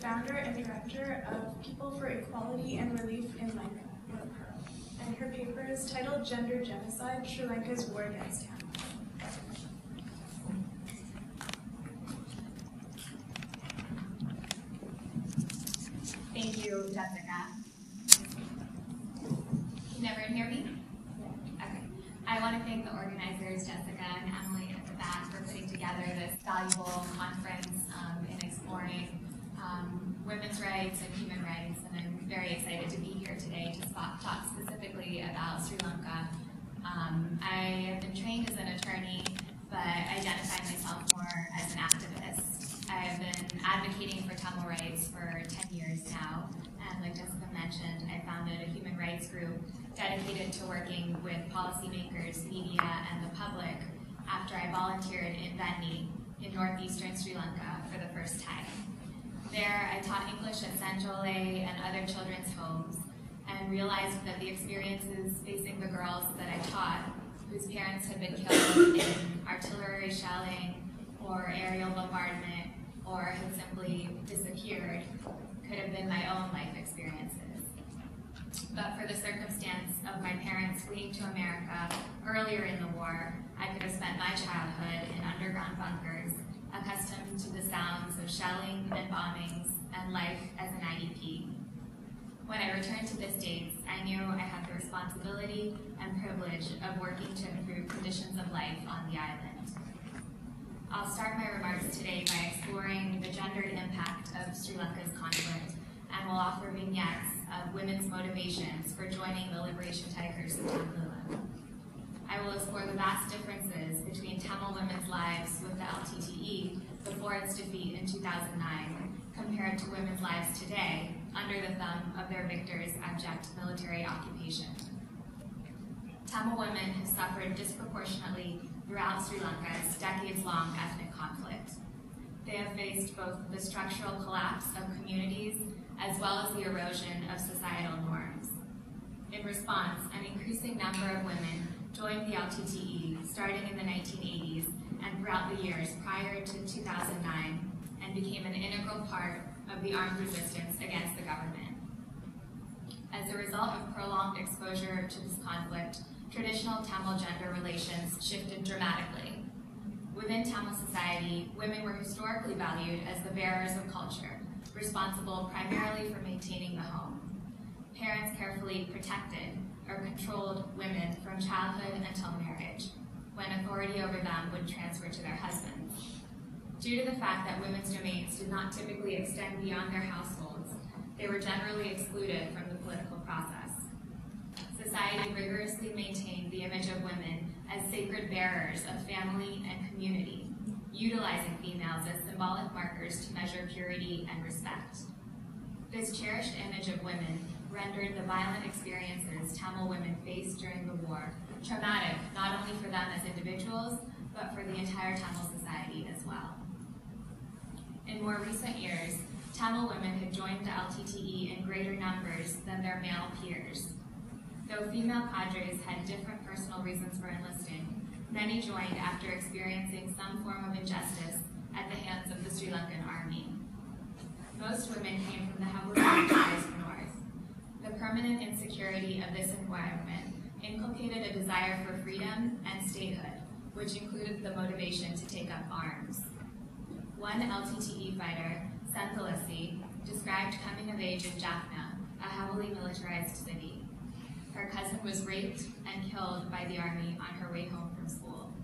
founder and director of People for Equality and Relief in Lanka, and her paper is titled Gender Genocide, Sri Lanka's War Against Tamil. Thank you, Jessica. Can everyone hear me? Okay. I want to thank the organizers, Jessica and Emily at the back, for putting together this valuable conference in exploring women's rights and human rights, and I'm very excited to be here today to talk specifically about Sri Lanka. I have been trained as an attorney, but identify myself more as an activist. I have been advocating for Tamil rights for 10 years now, and like Jessica mentioned, I founded a human rights group dedicated to working with policymakers, media, and the public after I volunteered in Venni in northeastern Sri Lanka for the first time. There, I taught English at St. Jole and other children's homes, and realized that the experiences facing the girls that I taught, whose parents had been killed in artillery shelling or aerial bombardment, or had simply disappeared, could have been my own life experiences. But for the circumstance of my parents fleeing to America earlier in the war, I could have spent my childhood in underground bunkers, accustomed to the sounds of shelling and bombings and life as an IDP. When I returned to the States, I knew I had the responsibility and privilege of working to improve conditions of life on the island. I'll start my remarks today by exploring the gendered impact of Sri Lanka's conflict, and will offer vignettes of women's motivations for joining the Liberation Tigers of Tamil. I will explore the vast differences between Tamil women's lives with the LTTE before its defeat in 2009, compared to women's lives today under the thumb of their victors' abject military occupation. Tamil women have suffered disproportionately throughout Sri Lanka's decades-long ethnic conflict. They have faced both the structural collapse of communities as well as the erosion of societal norms. In response, an increasing number of women joined the LTTE starting in the 1980s and throughout the years prior to 2009, and became an integral part of the armed resistance against the government. As a result of prolonged exposure to this conflict, traditional Tamil gender relations shifted dramatically. Within Tamil society, women were historically valued as the bearers of culture, responsible primarily for maintaining the home. Parents carefully protected or controlled women from childhood until marriage, when authority over them would transfer to their husbands. Due to the fact that women's domains did not typically extend beyond their households, they were generally excluded from the political process. Society rigorously maintained the image of women as sacred bearers of family and community, utilizing females as symbolic markers to measure purity and respect. This cherished image of women rendered the violent experiences Tamil women faced during the war traumatic, not only for them as individuals, but for the entire Tamil society as well. In more recent years, Tamil women had joined the LTTE in greater numbers than their male peers. Though female cadres had different personal reasons for enlisting, many joined after experiencing some form of injustice at the hands of the Sri Lankan army. Most women came from the heavily militarized north. The permanent insecurity of this environment inculcated a desire for freedom and statehood, which included the motivation to take up arms. One LTTE fighter, Santhalasi, described coming of age in Jaffna, a heavily militarized city. Her cousin was raped and killed by the army on her way home from school.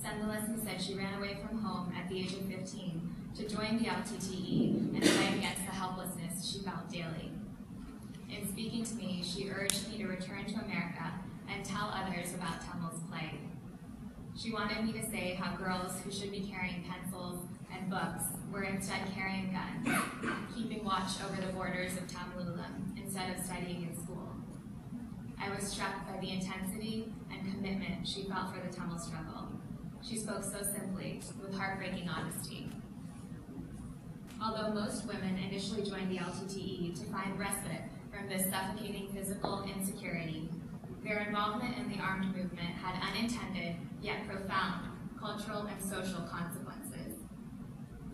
Santhalasi said she ran away from home at the age of 15 to join the LTTE and fight against the helplessness she felt daily. In speaking to me, she urged me to return to America and tell others about Tamil's plight. She wanted me to say how girls who should be carrying pencils and books were instead carrying guns, keeping watch over the borders of Tamilulam instead of studying in school. I was struck by the intensity and commitment she felt for the Tamil struggle. She spoke so simply, with heartbreaking honesty. Although most women initially joined the LTTE to find respite from this suffocating physical insecurity, their involvement in the armed movement had unintended, yet profound, cultural and social consequences.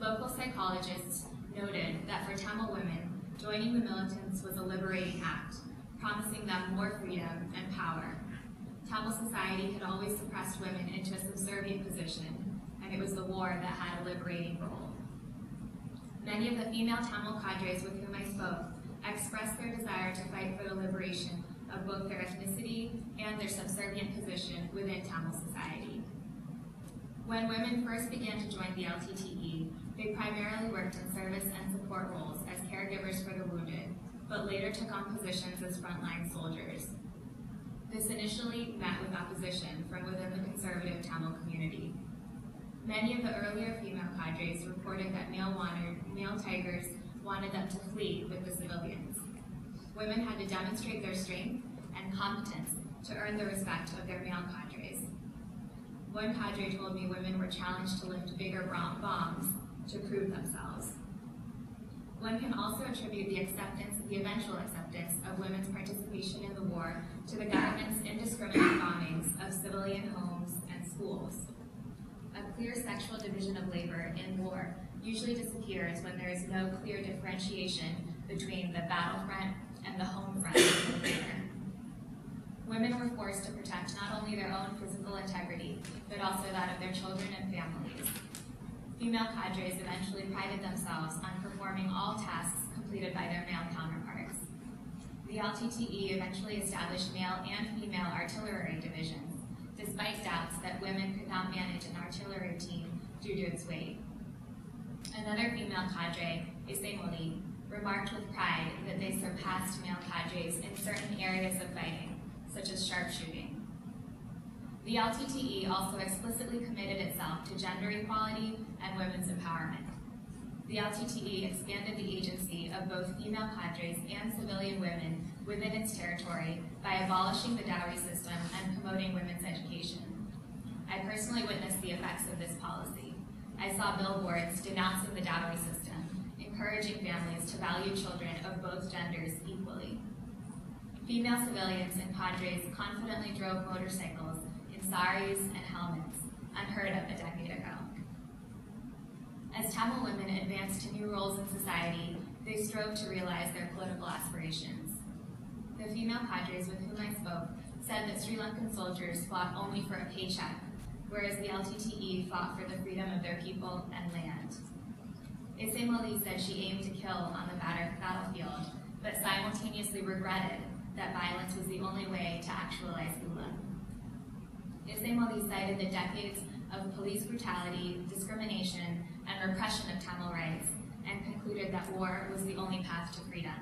Local psychologists noted that for Tamil women, joining the militants was a liberating act, promising them more freedom and power. Tamil society had always suppressed women into a subservient position, and it was the war that had a liberating role. Many of the female Tamil cadres with whom I spoke expressed their desire to fight for the liberation of both their ethnicity and their subservient position within Tamil society. When women first began to join the LTTE, they primarily worked in service and support roles as caregivers for the wounded, but later took on positions as frontline soldiers. This initially met with opposition from within the conservative Tamil community. Many of the earlier female cadres reported that male tigers wanted them to flee with the civilians. Women had to demonstrate their strength and competence to earn the respect of their male cadres. One cadre told me women were challenged to lift bigger bombs to prove themselves. One can also attribute the eventual acceptance of women's participation in the war to the government's indiscriminate bombings of civilian homes and schools. A clear sexual division of labor in war usually disappears when there is no clear differentiation between the battlefront and the home front of the labor. Women were forced to protect not only their own physical integrity, but also that of their children and families. Female cadres eventually prided themselves on performing all tasks completed by their male counterparts. The LTTE eventually established male and female artillery divisions, despite doubts that women could not manage an artillery team due to its weight. Another female cadre, Isemoli, remarked with pride that they surpassed male cadres in certain areas of fighting, such as sharpshooting. The LTTE also explicitly committed itself to gender equality and women's empowerment. The LTTE expanded the agency of both female cadres and civilian women within its territory by abolishing the dowry system and promoting women's education. I personally witnessed the effects of this policy. I saw billboards denouncing the dowry system, encouraging families to value children of both genders equally. Female civilians and cadres confidently drove motorcycles in saris and helmets, unheard of a decade ago. As Tamil women advanced to new roles in society, they strove to realize their political aspirations. The female cadres with whom I spoke said that Sri Lankan soldiers fought only for a paycheck, whereas the LTTE fought for the freedom of their people and land. Isemoli said she aimed to kill on the battlefield, but simultaneously regretted that violence was the only way to actualize ULA. Isemoli cited the decades of police brutality, discrimination, and repression of Tamil rights, and concluded that war was the only path to freedom.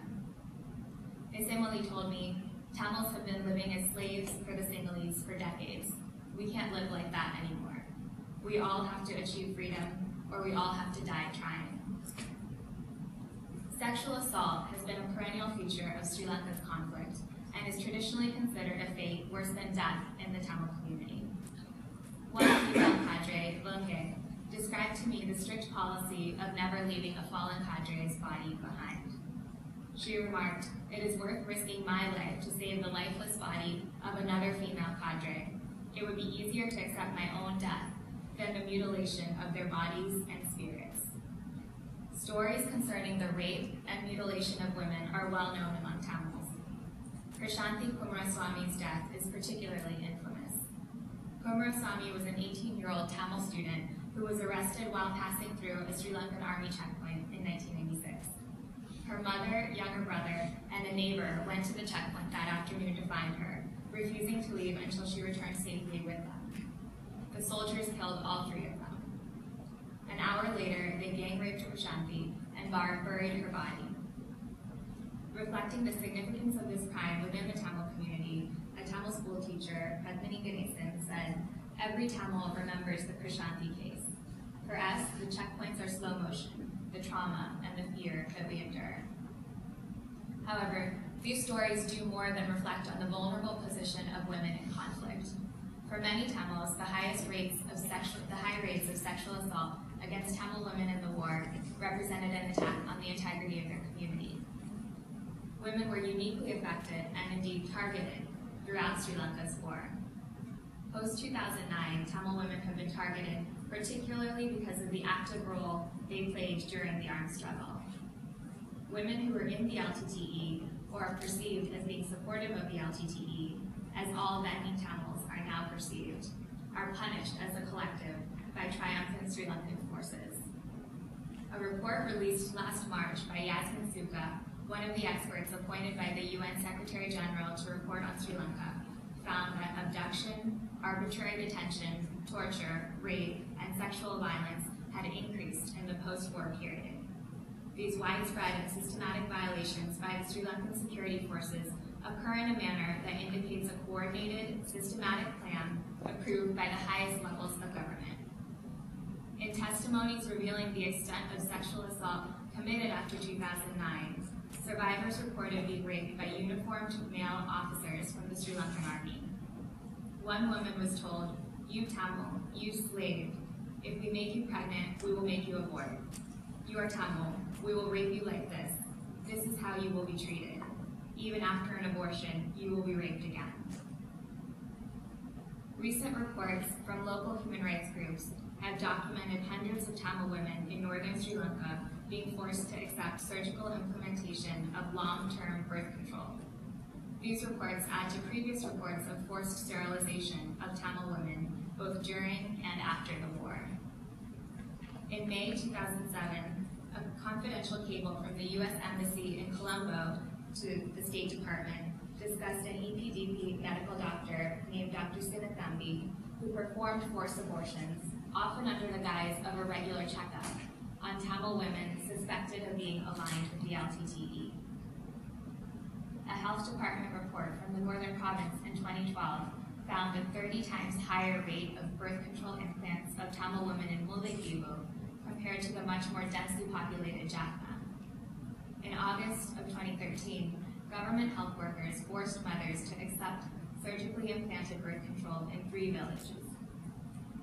Isemoli told me, Tamils have been living as slaves for the Sinhalese for decades. We can't live like that anymore. We all have to achieve freedom, or we all have to die trying. Sexual assault has been a perennial feature of Sri Lanka's conflict, and is traditionally considered a fate worse than death in the Tamil community. One female cadre, Lanka, described to me the strict policy of never leaving a fallen cadre's body behind. She remarked, "It is worth risking my life to save the lifeless body of another female cadre. It would be easier to accept my own death than the mutilation of their bodies and spirits." Stories concerning the rape and mutilation of women are well known among Tamils. Krishanti Kumaraswamy's death is particularly infamous. Kumaraswamy was an 18-year-old Tamil student who was arrested while passing through a Sri Lankan army checkpoint in 1996. Her mother, younger brother, and a neighbor went to the checkpoint that afternoon to find her, refusing to leave until she returned safely with them. The soldiers killed all three of them. An hour later, they gang-raped Krishanti and buried her body. Reflecting the significance of this crime within the Tamil community, a Tamil school teacher, Padmini Ganesan, said, "Every Tamil remembers the Krishanti case. For us, the checkpoints are slow motion, the trauma and the fear that we endure." However, these stories do more than reflect on the vulnerable position of women in conflict. For many Tamils, the high rates of sexual assault against Tamil women in the war represented an attack on the integrity of their community. Women were uniquely affected and indeed targeted throughout Sri Lanka's war. Post-2009, Tamil women have been targeted particularly because of the active role they played during the armed struggle. women who are in the LTTE or are perceived as being supportive of the LTTE, as all Benny Tamils are now perceived, are punished as a collective by triumphant Sri Lankan forces. A report released last March by Yasmin Suka, one of the experts appointed by the UN Secretary General to report on Sri Lanka, found that abduction, arbitrary detention, torture, rape, and sexual violence had increased in the post-war period. These widespread and systematic violations by the Sri Lankan security forces occur in a manner that indicates a coordinated, systematic plan approved by the highest levels of government. In testimonies revealing the extent of sexual assault committed after 2009, survivors reported being raped by uniformed male officers from the Sri Lankan army. One woman was told, "You Tamil, you slave. If we make you pregnant, we will make you abort. You are Tamil, we will rape you like this. This is how you will be treated. Even after an abortion, you will be raped again." Recent reports from local human rights groups have documented hundreds of Tamil women in northern Sri Lanka being forced to accept surgical implementation of long-term birth control. These reports add to previous reports of forced sterilization of Tamil women both during and after the war. In May 2007, a confidential cable from the U.S. Embassy in Colombo to the State Department discussed an EPDP medical doctor named Dr. Sinathambi who performed forced abortions, often under the guise of a regular checkup, on Tamil women suspected of being aligned with the LTTE. A health department report from the Northern Province in 2012 found a 30 times higher rate of birth control implants of Tamil women in Mullaitivu compared to the much more densely populated Jaffna. In August of 2013, government health workers forced mothers to accept surgically implanted birth control in 3 villages.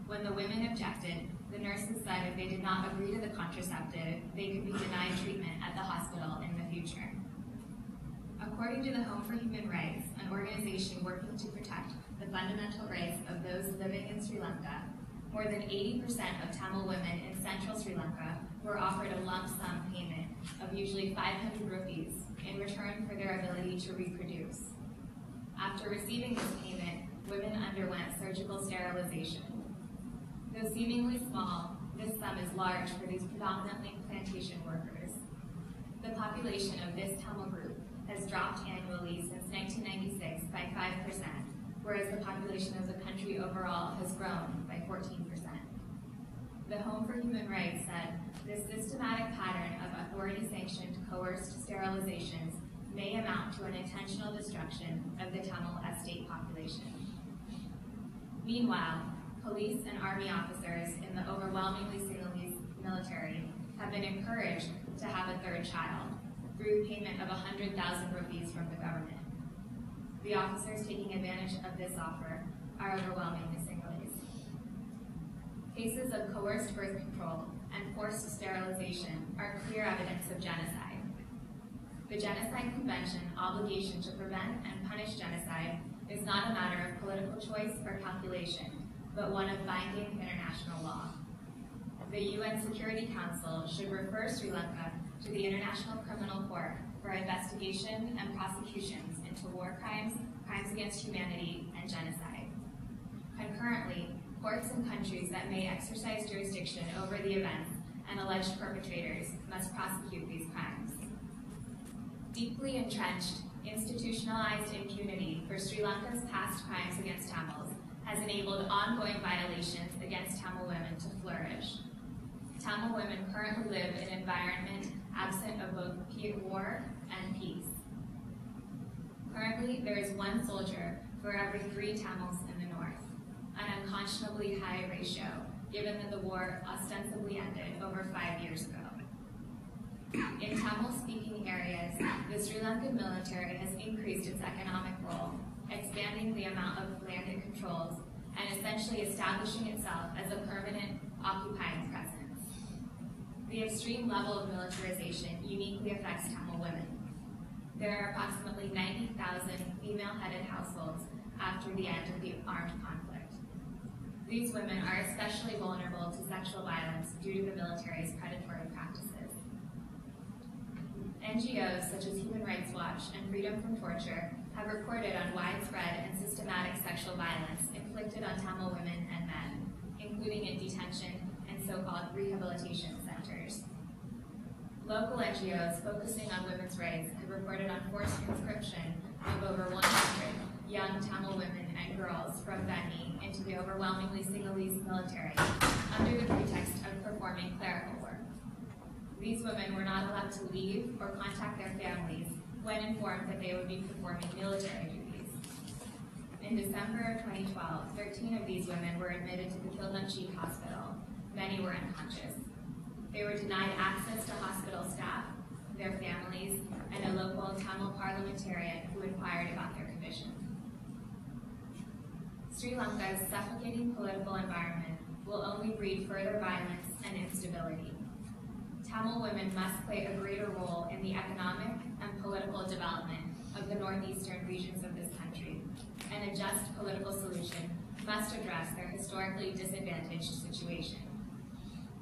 When the women objected, the nurses said if they did not agree to the contraceptive, they could be denied treatment at the hospital in the future. According to the Home for Human Rights, an organization working to protect the fundamental rights of those living in Sri Lanka, more than 80% of Tamil women in central Sri Lanka were offered a lump sum payment of usually 500 rupees in return for their ability to reproduce. After receiving this payment, women underwent surgical sterilization. Though seemingly small, this sum is large for these predominantly plantation workers. The population of this Tamil group has dropped annually since 1996 by 5%, whereas the population of the country overall has grown by 14%. The Home for Human Rights said this systematic pattern of authority-sanctioned coerced sterilizations may amount to an intentional destruction of the Tamil estate population. Meanwhile, police and army officers in the overwhelmingly Sinhalese military have been encouraged to have a third child through payment of 100,000 rupees from the government. The officers taking advantage of this offer are overwhelmingly Sinhalese. Cases of coerced birth control and forced sterilization are clear evidence of genocide. The Genocide Convention obligation to prevent and punish genocide is not a matter of political choice or calculation, but one of binding international law. The UN Security Council should refer Sri Lanka to the International Criminal Court for investigation and prosecutions into war crimes, crimes against humanity, and genocide. Concurrently, courts in countries that may exercise jurisdiction over the events and alleged perpetrators must prosecute these crimes. Deeply entrenched, institutionalized impunity for Sri Lanka's past crimes against Tamils has enabled ongoing violations against Tamil women to flourish. Tamil women currently live in an environment absent of both war and peace. Currently, there is 1 soldier for every 3 Tamils in the north, an unconscionably high ratio, given that the war ostensibly ended over 5 years ago. In Tamil-speaking areas, the Sri Lankan military has increased its economic role, expanding the amount of land it controls, and essentially establishing itself as a permanent occupying presence. The extreme level of militarization uniquely affects Tamil women. There are approximately 90,000 female-headed households after the end of the armed conflict. These women are especially vulnerable to sexual violence due to the military's predatory practices. In NGOs such as Human Rights Watch and Freedom from Torture have reported on widespread and systematic sexual violence inflicted on Tamil women and men, including in detention and so-called rehabilitation centers. Local NGOs focusing on women's rights have reported on forced conscription of over 100 young Tamil women and girls from Benny into the overwhelmingly Sinhalese military under the pretext of performing clerical work. These women were not allowed to leave or contact their families when informed that they would be performing military duties. In December of 2012, 13 of these women were admitted to the Kilnamcheek Hospital. Many were unconscious. They were denied access to hospital staff, their families, and a local Tamil parliamentarian who inquired about their condition. Sri Lanka's suffocating political environment will only breed further violence and instability. Tamil women must play a greater role in the economic and political development of the northeastern regions of this country, and a just political solution must address their historically disadvantaged situation.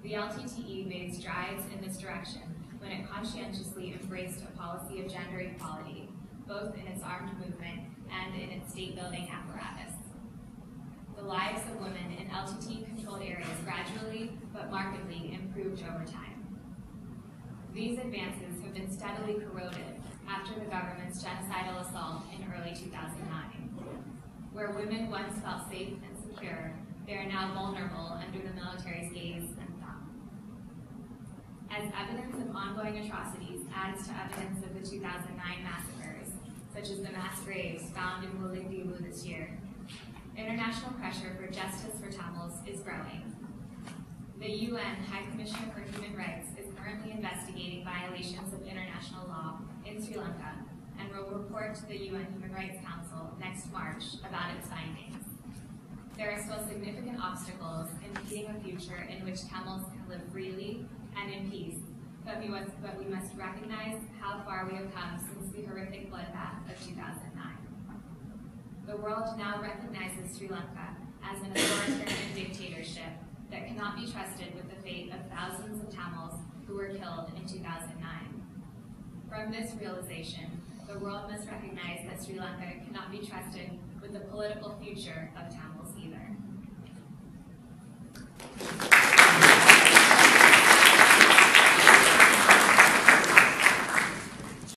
The LTTE made strides in this direction when it conscientiously embraced a policy of gender equality, both in its armed movement and in its state-building apparatus. The lives of women in LTTE-controlled areas gradually but markedly improved over time. These advances have been steadily corroded after the government's genocidal assault in early 2009. Where women once felt safe and secure, they are now vulnerable under the military's gaze and thumb. As evidence of ongoing atrocities adds to evidence of the 2009 massacres, such as the mass graves found in Mullaitivu this year, international pressure for justice for Tamils is growing. The UN High Commissioner for Human Rights is currently investigating violations of international law in Sri Lanka and will report to the UN Human Rights Council next March about its findings. There are still significant obstacles impeding a future in which Tamils can live freely and in peace, but we must recognize how far we have come since the horrific bloodbath of 2009. The world now recognizes Sri Lanka as an authoritarian dictatorship that cannot be trusted with the fate of thousands of Tamils who were killed in 2009. From this realization, the world must recognize that Sri Lanka cannot be trusted with the political future of Tamils either.